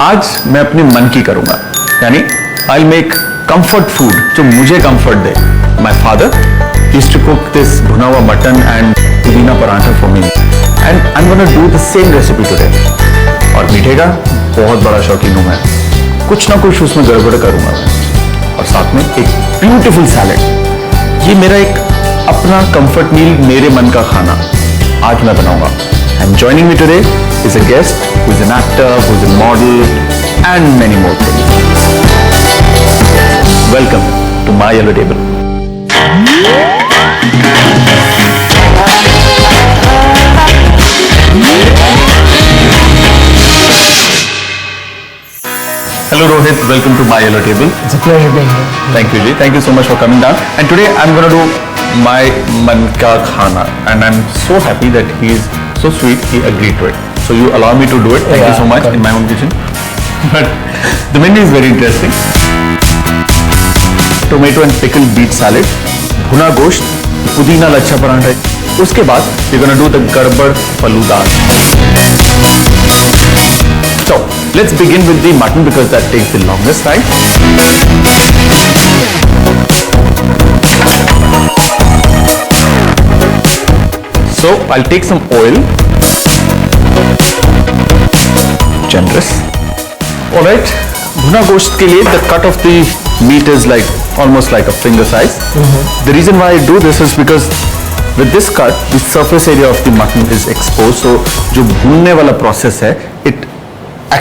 आज मैं अपने मन की करूंगा, यानी आई मेक कंफर्ट फूड जो मुझे कंफर्ट दे. My father used to cook this bhuna हुआ mutton and pudina paratha for me and I am gonna do the same recipe today. और मीठे का बहुत बड़ा शौकीन हूं मैं, कुछ ना कुछ उसमें गड़बड़ करूंगा मैं. और साथ में एक ब्यूटीफुल सैलेड. ये मेरा एक अपना कंफर्ट मील, मेरे मन का खाना आज मैं बनाऊंगा. And joining me today is a guest who is an actor, who is a model, and many more things. Welcome to My Yellow Table. Hello Rohit, welcome to My Yellow Table. It's a pleasure being here. Thank you Ji, thank you so much for coming down. And today I'm going to do my man ka khana, and I'm so happy that he is so sweet, he agreed to it. So you allow me to do it. Thank you so much in my own kitchen. But the menu is very interesting. Tomato and pickled beet salad, bhuna gosht, pudina lachha paratha. उसके बाद we're going to do the garbad faluda. So let's begin with the mutton because that takes the longest time. So I'll take some oil. Generous. Alright, bhuna gosht ke liye the cut of the meat is like almost like a finger size. The reason why I do this is because with this cut the surface area of the mutton is exposed, so जो भूनने वाला process है it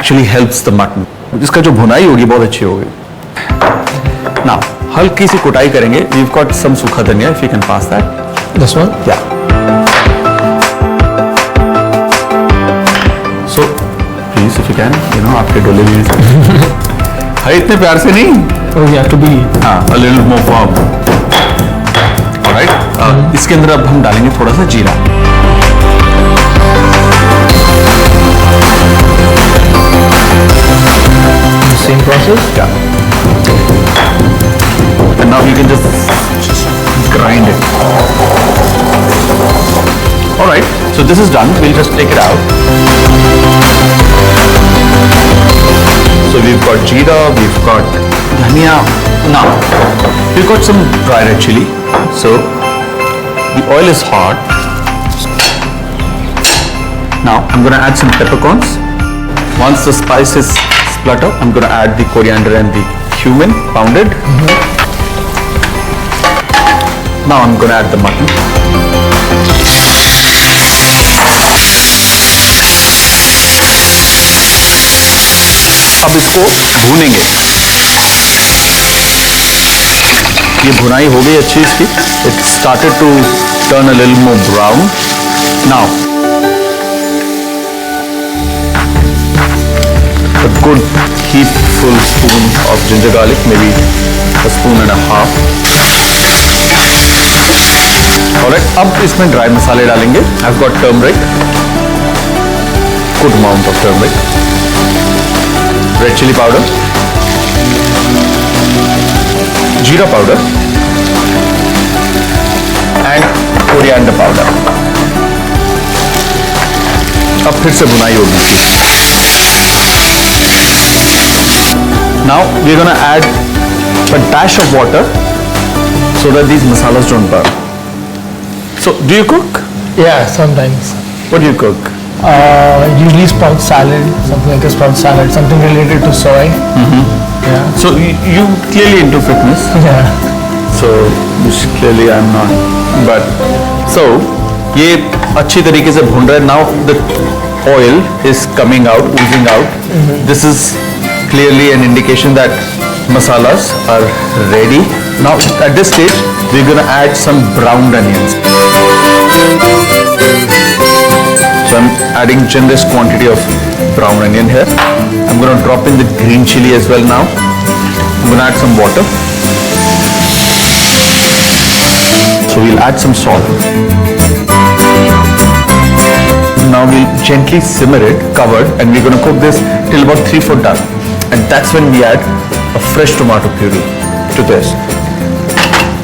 actually helps the mutton. इसका जो भुनाई होगी बहुत अच्छी होगी. Now हल्की सी कुटाई करेंगे. We've got some सूखा धनिया, if you can pass that. This one? Yeah. So please if you can, आपके डोले भी है इतने प्यार से नहीं. Oh, you have to be. हाँ, a little more firm. Alright. इसके अंदर अब हम डालेंगे थोड़ा सा जीरा. Same process? Yeah. And now you can just grind it. Alright, so this is done. We'll just take it out. So we've got jeera, we've got dhania. Now, we've got some dry red chili. So the oil is hot. Now I'm going to add some peppercorns. Once the spices splutter, I'm going to add the coriander and the cumin pounded. Now I'm going to add the mutton. अब इसको भूनेंगे. ये भुनाई हो गई अच्छी इसकी. It started to turn a little more brown. Now a good heapful spoon of ginger garlic, maybe a spoon and a half. Alright, अब इसमें ड्राई मसाले डालेंगे. I've got turmeric, good amount of turmeric, red chili powder, jeera powder, and coriander powder. अब फिर से भुनाई होगी. Now we're gonna add a dash of water so that these masalas don't burn. So do you cook? Yeah, sometimes. What do you cook? Usually sprout salad, something like a sprout salad, something related to soy. Yeah. So you clearly into fitness. Yeah. So clearly I'm not. But so ये अच्छी तरीके से भून रहा है. Now the oil is coming out, oozing out. This is clearly an indication that masalas are ready. Now at this stage we're going to add some browned onions. So I'm adding generous quantity of brown onion here. I'm going to drop in the green chili as well now. I'm going to add some water. So we'll add some salt. Now we'll gently simmer it covered, and we're going to cook this till about 3/4 done. And that's when we add a fresh tomato puree to this.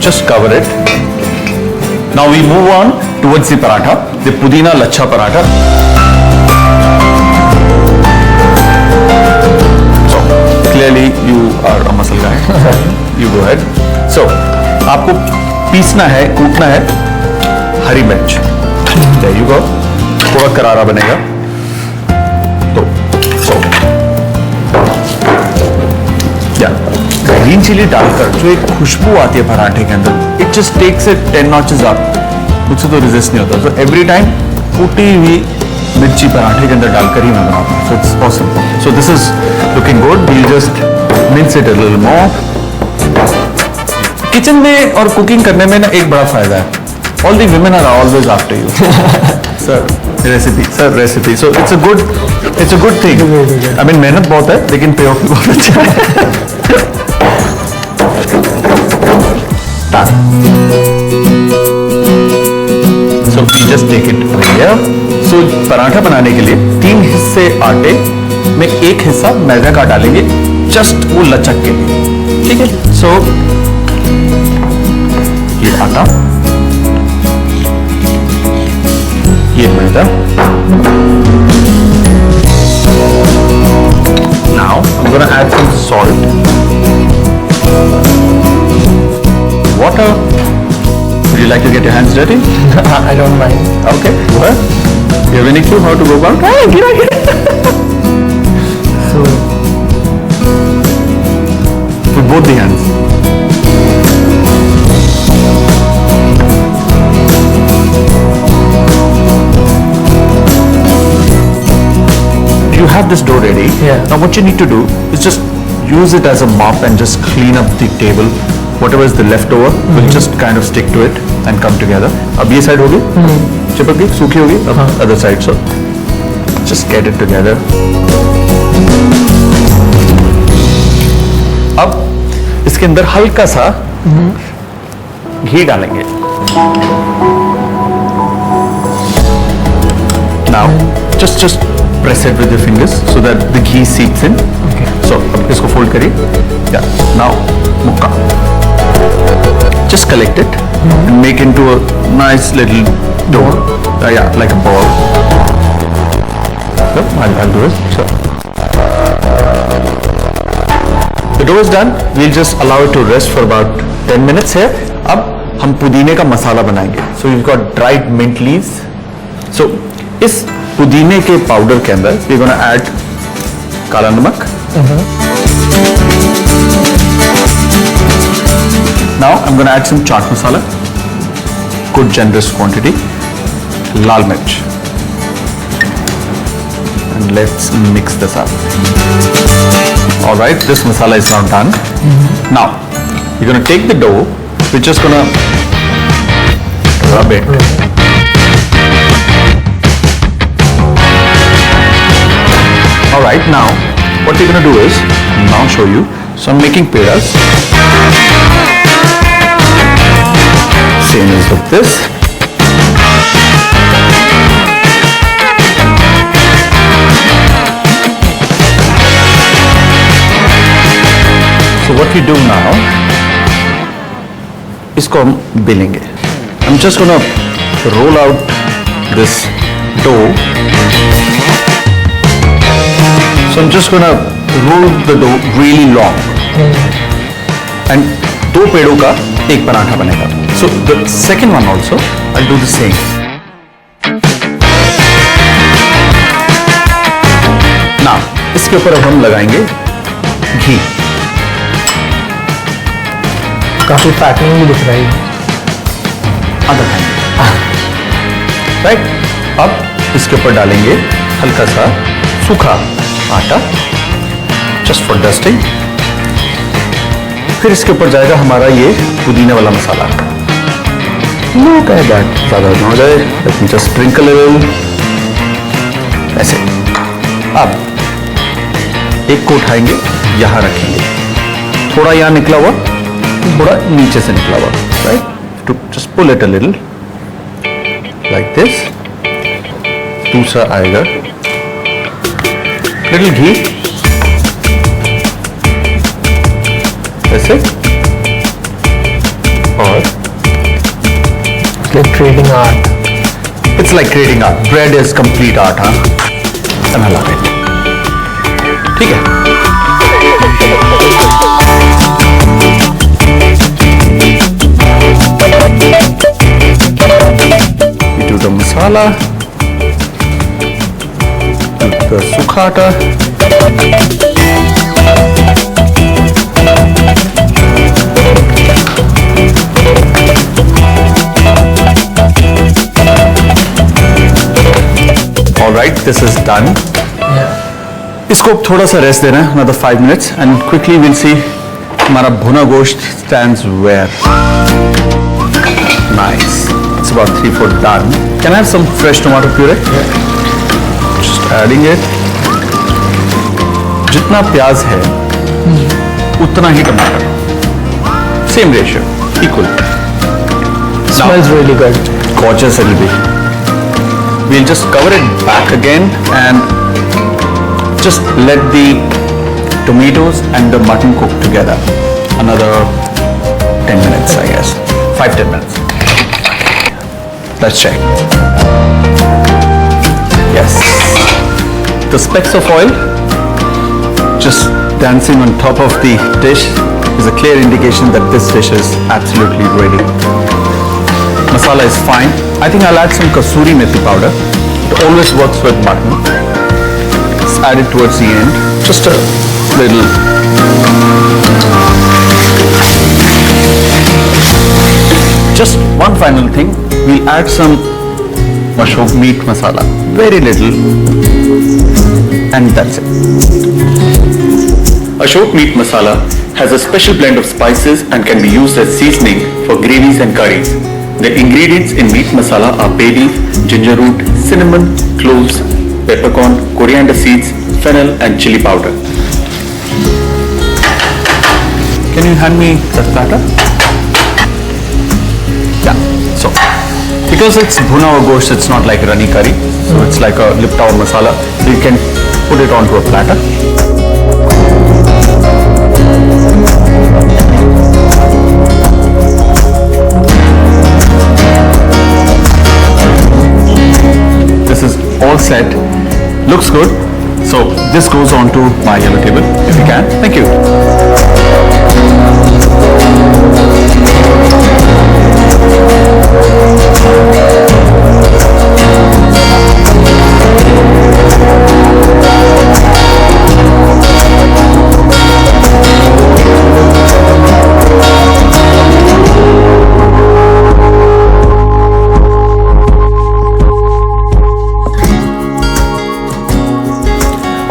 Just cover it. Now we move on towards the paratha, the pudina lachha paratha. आपको पीसना है, कूटना है हरी मिर्च। There you go. थोड़ा करारा बनेगा तो green chilli डालकर जो एक खुशबू आती है पराठे के अंदर, it just takes it 10 notches up. मुझसे तो रेजिस्ट नहीं होता। सो एवरी टाइम कूटी हुई मिर्ची पराठे के अंदर डालकर ही मैं बनाता हूँ। So it's possible. So this is looking good. We'll just mince it a little more. Kitchen में और कुकिंग करने में ना एक बड़ा फायदा है, all the women are always after you. Sir recipe. So it's a good thing. I mean मेहनत बहुत है लेकिन पे ऑफ भी बहुत अच्छा है। So we just take it here. So paratha बनाने के लिए 3 हिस्से आटे में 1 हिस्सा मैदा का डालेंगे, जस्ट वो लचक के लिए। ठीक है। सो ये आटा, ये मैदा। Now I'm gonna add some salt, water. Would you like to get your hands dirty? I don't mind. Okay, go ahead. You have any clue how to go about? Hey, get. So, With both the hands. You have this dough ready. Yeah. Now what you need to do is just use it as a mop and just clean up the table. Whatever is the leftover will just kind of stick to it and come together. अब ये side होगी, चिपक गई, सूखी होगी। अब other side, so just get it together. अब इसके अंदर हल्का सा घी डालेंगे। Now just press it with your fingers so that the ghee seeps in. Okay. So अब इसको fold करिए। Yeah. Now मुक्का। Just collect it and make into a nice little dough. Yeah, like a ball. So I'll do it. So the dough is done. We'll just allow it to rest for about 10 minutes here. अब हम पुदीने का मसाला बनाएंगे. So we've got dried mint leaves. So इस पुदीने के powder के अंदर we're gonna add काला नमक. Now I'm going to add some chaat masala, good generous quantity, lal mirch, and let's mix this up. All right, this masala is now done. Now you're going to take the dough, we're just going to rub it. All right, now what we're going to do is now show you. So I'm making pedas. Same as with this. So what we do now, इसको हम बेलेंगे. I'm just gonna roll out this dough. So I'm just gonna roll the dough really long. And 2 पेड़ों का एक पराठा बनेगा. So the second one also, I'll do the same. Now, इसके ऊपर अब हम लगाएंगे घी. काफी पैकिंग भी दिख रही है। आधा खाएंगे. राइट. अब इसके ऊपर डालेंगे हल्का सा सूखा आटा, just for dusting. फिर इसके ऊपर जाएगा हमारा ये पुदीने वाला मसाला. Look at that. ज़्यादा ना हो जाए. Let me just sprinkle a little. ऐसे. अब एक को उठाएंगे, यहाँ रखेंगे. थोड़ा यहाँ निकला हुआ, थोड़ा नीचे से निकला हुआ. Right? To just pull it a little. Like this. दूसरा आएगा. Little ghee. ऐसे. और It's like creating art. it's like creating art. Bread is complete art, huh? And I love it. ठीक है. मसाला, the सूखा आटा, all right, this is done. Yeah. इसको थोड़ा सा रेस्ट देना है, another 5 minutes, and quickly we'll see हमारा भुना गोश्त stands where. Nice. It's about 3/4 done. Can I have some fresh tomato puree? Yeah. Just adding it. जितना प्याज है उतना ही टमाटर. Same ratio, equal. Smells really good. Gorgeous it'll be. We'll just cover it back again and just let the tomatoes and the mutton cook together. Another 10 minutes, I guess. 5-10 minutes. Let's check. Yes. The specks of oil just dancing on top of the dish is a clear indication that this dish is absolutely ready. Masala is fine. I think I'll add some kasuri methi powder. It always works with mutton. Let's add it towards the end. Just a little. Just one final thing. We'll add some mushroom meat masala. Very little. And that's it. Ashok meat masala has a special blend of spices and can be used as seasoning for gravies and curries. The ingredients in meat masala are bay leaf, ginger root, cinnamon, cloves, peppercorn, coriander seeds, fennel and chili powder. Can you hand me that platter? Yeah, so because it's bhuna or gosht, it's not like runny curry, so it's like a lipta or masala. You can put it onto a platter. This is all set. Looks good. So this goes on to my yellow table, if you can. Thank you.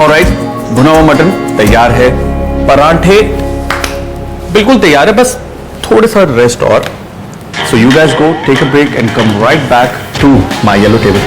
Alright, भुना हुआ mutton तैयार है. परांठे बिल्कुल तैयार है, बस थोड़े सा रेस्ट और. So you guys go take a break and come right back to my yellow table.